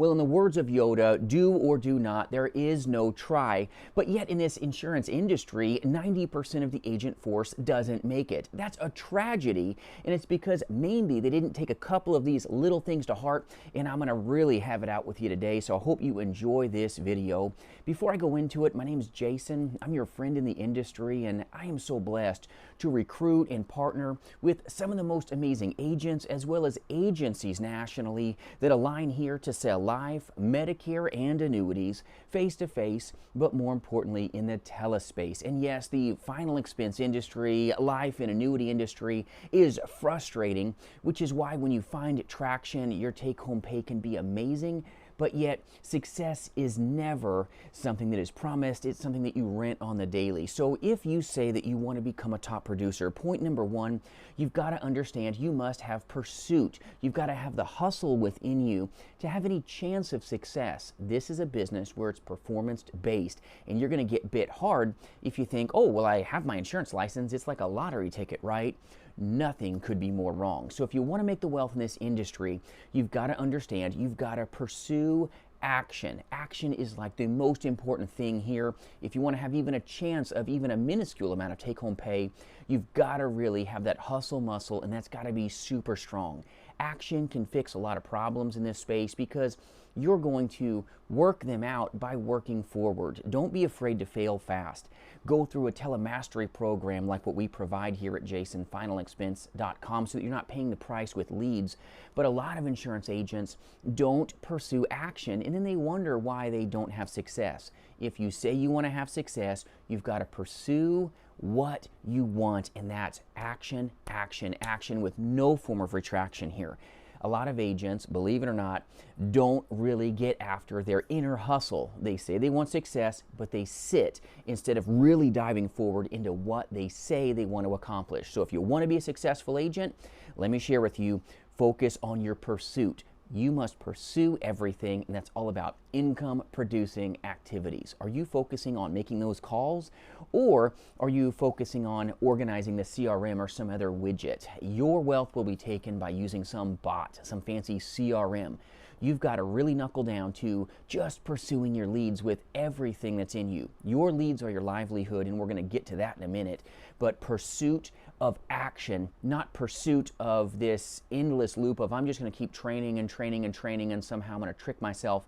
Well, in the words of Yoda, do or do not, there is no try. But yet in this insurance industry, 90% of the agent force doesn't make it. That's a tragedy, and it's because maybe they didn't take a couple of these little things to heart, and I'm gonna really have it out with you today, so I hope you enjoy this video. Before I go into it, my name is Jason. I'm your friend in the industry, and I am so blessed to recruit and partner with some of the most amazing agents as well as agencies nationally that align here to sell life, Medicare, and annuities face-to-face, but more importantly in the telespace. And yes, the final expense industry, life and annuity industry is frustrating, which is why when you find traction, your take-home pay can be amazing. But yet, success is never something that is promised. It's something that you rent on the daily. So if you say that you want to become a top producer, point number one, you've got to understand you must have pursuit. You've got to have the hustle within you to have any chance of success. This is a business where it's performance-based, and you're going to get bit hard if you think, oh, well, I have my insurance license. It's like a lottery ticket, right? Nothing could be more wrong. So if you want to make the wealth in this industry, you've got to understand, you've got to pursue action. Action is like the most important thing here. If you want to have even a chance of even a minuscule amount of take-home pay, you've got to really have that hustle muscle, and that's got to be super strong. Action can fix a lot of problems in this space because you're going to work them out by working forward. Don't be afraid to fail fast. Go through a telemastery program like what we provide here at jasonfinalexpense.com so that you're not paying the price with leads. But a lot of insurance agents don't pursue action, and then they wonder why they don't have success. If you say you want to have success, you've got to pursue what you want, and that's action, action, action with no form of retraction here. A lot of agents, believe it or not, don't really get after their inner hustle. They say they want success, but they sit instead of really diving forward into what they say they want to accomplish. So if you want to be a successful agent, let me share with you, focus on your pursuit. You must pursue everything, and that's all about income producing activities. Are you focusing on making those calls, or are you focusing on organizing the CRM or some other widget? Your wealth will be taken by using some bot, some fancy CRM. You've got to really knuckle down to just pursuing your leads with everything that's in you. Your leads are your livelihood, and we're going to get to that in a minute. But pursuit of action, not pursuit of this endless loop of I'm just going to keep training and training and training, and somehow I'm going to trick myself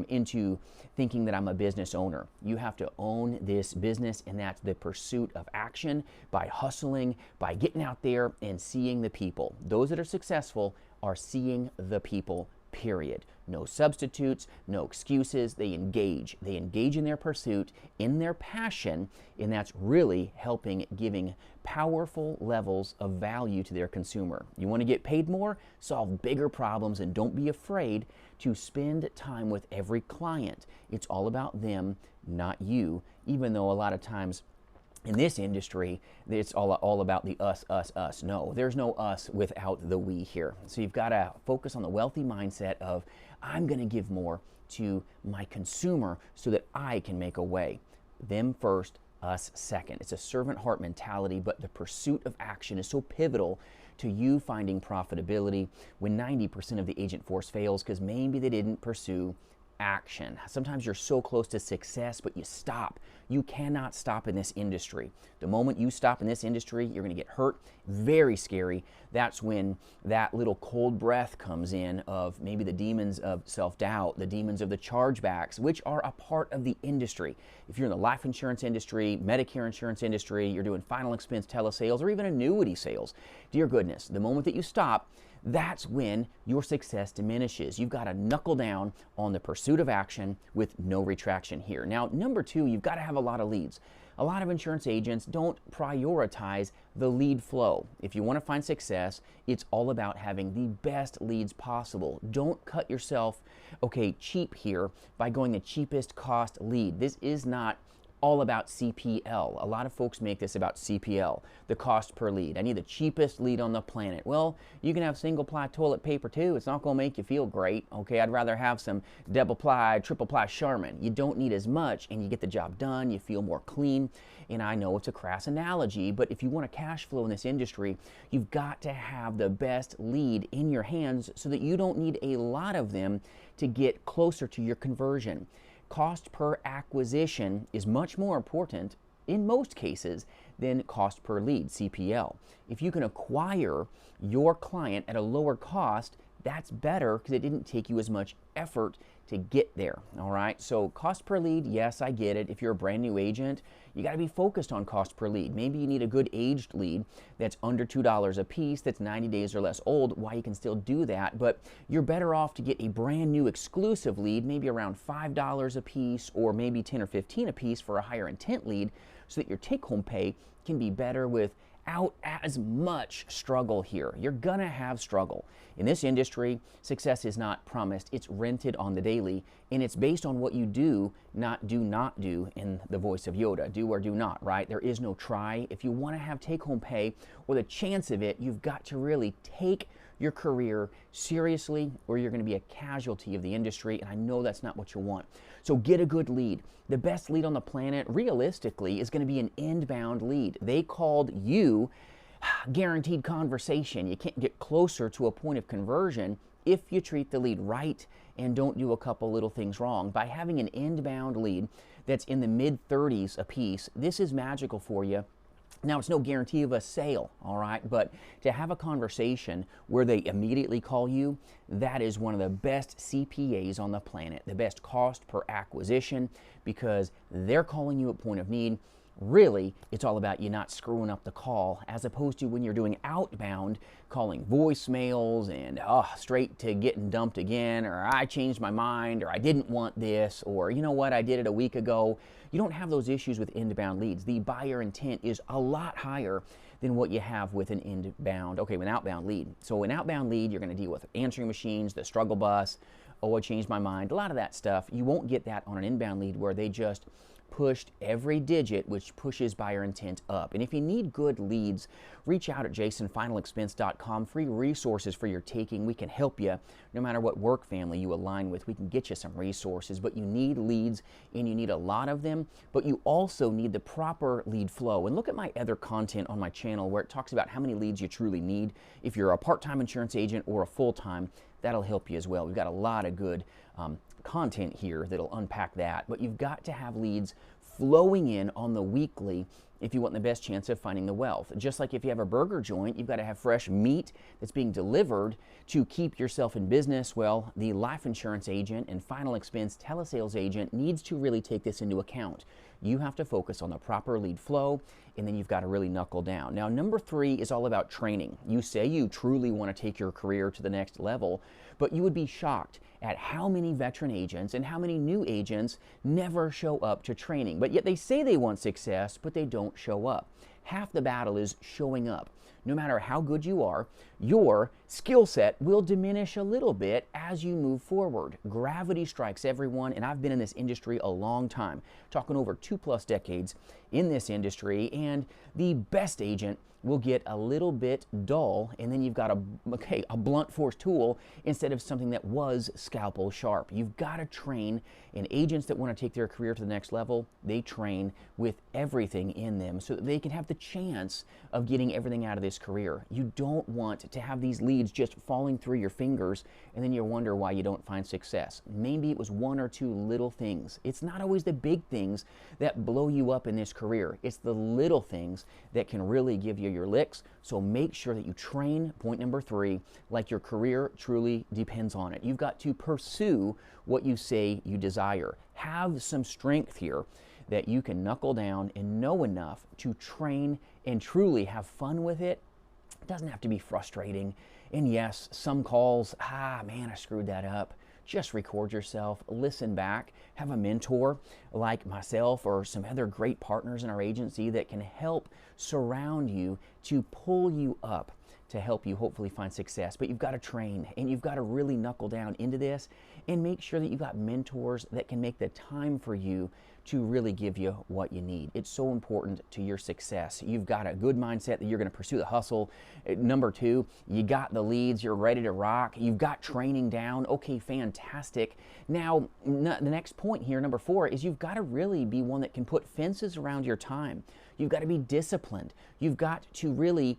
into thinking that I'm a business owner. You have to own this business, and that's the pursuit of action by hustling, by getting out there and seeing the people. Those that are successful are seeing the people. Period. No substitutes, no excuses. They engage. They engage in their pursuit, in their passion, and that's really helping giving powerful levels of value to their consumer. You want to get paid more? Solve bigger problems, and don't be afraid to spend time with every client. It's all about them, not you, even though a lot of times in this industry, it's all about the us, us, us. No, there's no us without the we here. So you've got to focus on the wealthy mindset of, I'm going to give more to my consumer so that I can make a way. Them first, us second. It's a servant heart mentality, but the pursuit of action is so pivotal to you finding profitability when 90% of the agent force fails because maybe they didn't pursue action. Sometimes you're so close to success, but you stop. You cannot stop in this industry. The moment you stop in this industry, you're going to get hurt. Very scary. That's when that little cold breath comes in of maybe the demons of self-doubt, the demons of the chargebacks, which are a part of the industry. If you're in the life insurance industry, Medicare insurance industry, you're doing final expense telesales, or even annuity sales, dear goodness, the moment that you stop, that's when your success diminishes. You've got to knuckle down on the pursuit of action with no retraction here. Now, number two, you've got to have a lot of leads. A lot of insurance agents don't prioritize the lead flow. If you want to find success, it's all about having the best leads possible. Don't cut yourself, cheap here by going the cheapest cost lead. This is not all about CPL. A lot of folks make this about CPL, the cost per lead. I need the cheapest lead on the planet. Well, you can have single ply toilet paper too. It's not going to make you feel great. Okay, I'd rather have some double ply, triple ply Charmin. You don't need as much and you get the job done. You feel more clean. And I know it's a crass analogy, but if you want to cash flow in this industry, you've got to have the best lead in your hands so that you don't need a lot of them to get closer to your conversion. Cost per acquisition is much more important in most cases than cost per lead, CPL. If you can acquire your client at a lower cost, that's better because it didn't take you as much effort to get there. All right, so cost per lead, yes, I get it. If you're a brand new agent, you got to be focused on cost per lead. Maybe you need a good aged lead that's under $2 a piece, that's 90 days or less old. Why, you can still do that, but you're better off to get a brand new exclusive lead, maybe around $5 a piece, or maybe 10 or 15 a piece for a higher intent lead, so that your take-home pay can be better without as much struggle here. You're gonna have struggle. In this industry, success is not promised, it's rented on the daily, and it's based on what you do not do in the voice of Yoda. Do or do not, right? There is no try. If you wanna have take-home pay or the chance of it, you've got to really take your career seriously, or you're going to be a casualty of the industry, and I know that's not what you want. So get a good lead. The best lead on the planet, realistically, is going to be an inbound lead. They called you guaranteed conversation. You can't get closer to a point of conversion if you treat the lead right and don't do a couple little things wrong. By having an inbound lead that's in the mid-30s a piece, this is magical for you. Now, it's no guarantee of a sale, all right, but to have a conversation where they immediately call you, that is one of the best CPAs on the planet, the best cost per acquisition, because they're calling you at point of need. Really, it's all about you not screwing up the call, as opposed to when you're doing outbound, calling voicemails and straight to getting dumped again, or I changed my mind, or I didn't want this, or you know what, I did it a week ago. You don't have those issues with inbound leads. The buyer intent is a lot higher than what you have with an with an outbound lead. So an outbound lead, you're going to deal with answering machines, the struggle bus, oh, I changed my mind, a lot of that stuff. You won't get that on an inbound lead where they just pushed every digit, which pushes buyer intent up. And if you need good leads, reach out at jasonfinalexpense.com. Free resources for your taking. We can help you no matter what work family you align with. We can get you some resources, but you need leads, and you need a lot of them, but you also need the proper lead flow. And look at my other content on my channel where it talks about how many leads you truly need. If you're a part-time insurance agent or a full-time, that'll help you as well. We've got a lot of good content here that'll unpack that, but you've got to have leads flowing in on the weekly if you want the best chance of finding the wealth. Just like if you have a burger joint, you've got to have fresh meat that's being delivered to keep yourself in business. Well, the life insurance agent and final expense telesales agent needs to really take this into account. You have to focus on the proper lead flow, and then you've got to really knuckle down. Now, number 3 is all about training. You say you truly want to take your career to the next level, but you would be shocked at how many veteran agents and how many new agents never show up to training. But yet they say they want success, but they don't show up. Half the battle is showing up. No matter how good you are, your skill set will diminish a little bit as you move forward. Gravity strikes everyone, and I've been in this industry a long time, talking over 2+ decades in this industry, and the best agent will get a little bit dull, and then you've got a blunt force tool instead of something that was scalpel sharp. You've got to train, and agents that want to take their career to the next level, they train with everything in them so that they can have the chance of getting everything out of this career. You don't want to have these leads just falling through your fingers and then you wonder why you don't find success. Maybe it was 1 or 2 little things. It's not always the big things that blow you up in this career. It's the little things that can really give you your licks. So make sure that you train, point number 3, like your career truly depends on it. You've got to pursue what you say you desire. Have some strength here that you can knuckle down and know enough to train and truly have fun with it. It doesn't have to be frustrating. And yes, some calls, man, I screwed that up. Just record yourself, listen back, have a mentor like myself or some other great partners in our agency that can help surround you to pull you up to help you hopefully find success. But you've got to train, and you've got to really knuckle down into this and make sure that you've got mentors that can make the time for you to really give you what you need. It's so important to your success. You've got a good mindset that you're going to pursue the hustle. Number two, you got the leads, you're ready to rock. You've got training down. Okay, fantastic. Now, the next point here, number four, is you've got to really be one that can put fences around your time. You've got to be disciplined. You've got to really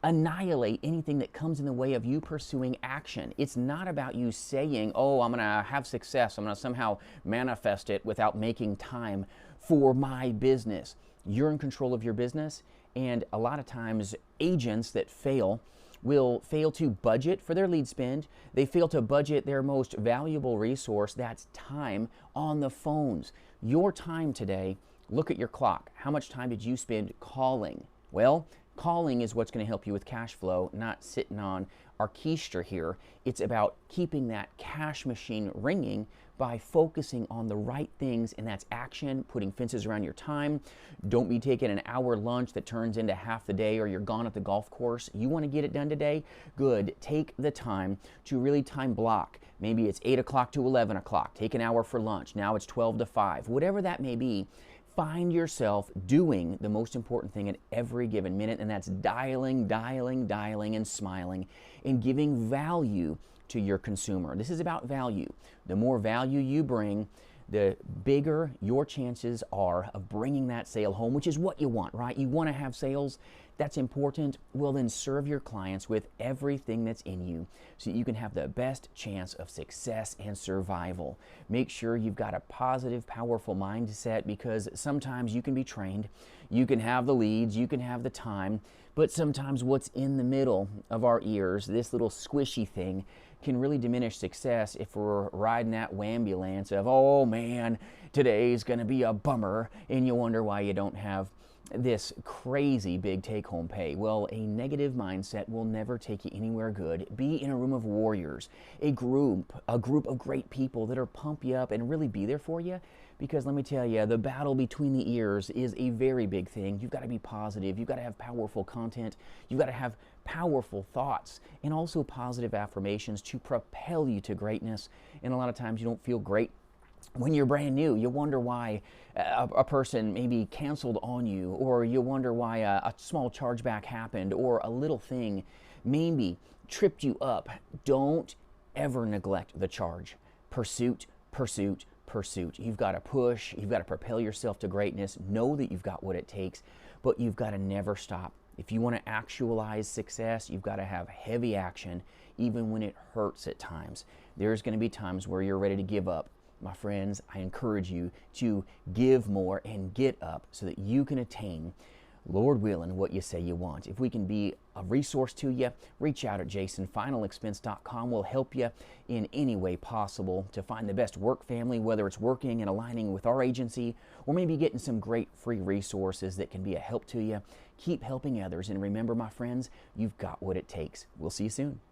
annihilate anything that comes in the way of you pursuing action. It's not about you saying, oh, I'm going to have success, I'm going to somehow manifest it without making time for my business. You're in control of your business, and a lot of times agents that fail will fail to budget for their lead spend. They fail to budget their most valuable resource, that's time on the phones. Your time today, look at your clock. How much time did you spend calling? Well, calling is what's going to help you with cash flow, not sitting on our keister here. It's about keeping that cash machine ringing by focusing on the right things, and that's action, putting fences around your time. Don't be taking an hour lunch that turns into half the day, or you're gone at the golf course. You want to get it done today? Good. Take the time to really time block. Maybe it's 8 o'clock to 11 o'clock. Take an hour for lunch. Now it's 12 to 5. Whatever that may be, find yourself doing the most important thing at every given minute, and that's dialing, and smiling, and giving value to your consumer. This is about value. The more value you bring, the bigger your chances are of bringing that sale home, which is what you want, right? You want to have sales. That's important. Well, then serve your clients with everything that's in you so that you can have the best chance of success and survival. Make sure you've got a positive, powerful mindset, because sometimes you can be trained, you can have the leads, you can have the time, but sometimes what's in the middle of our ears, this little squishy thing, can really diminish success if we're riding that wambulance of, oh man, today's going to be a bummer, and you wonder why you don't have this crazy big take-home pay. Well, a negative mindset will never take you anywhere good. Be in a room of warriors, a group of great people that'll pump you up and really be there for you. Because let me tell you, the battle between the ears is a very big thing. You've got to be positive. You've got to have powerful content. You've got to have powerful thoughts and also positive affirmations to propel you to greatness. And a lot of times you don't feel great when you're brand new. You wonder why a person maybe canceled on you, or you wonder why a small chargeback happened, or a little thing maybe tripped you up. Don't ever neglect the charge. Pursuit, pursuit, pursuit. You've got to push. You've got to propel yourself to greatness. Know that you've got what it takes, but you've got to never stop. If you want to actualize success, you've got to have heavy action, even when it hurts at times. There's going to be times where you're ready to give up. My friends, I encourage you to give more and get up so that you can attain, Lord willing, what you say you want. If we can be a resource to you, reach out at jasonfinalexpense.com. We'll help you in any way possible to find the best work family, whether it's working and aligning with our agency, or maybe getting some great free resources that can be a help to you. Keep helping others, and remember, my friends, you've got what it takes. We'll see you soon.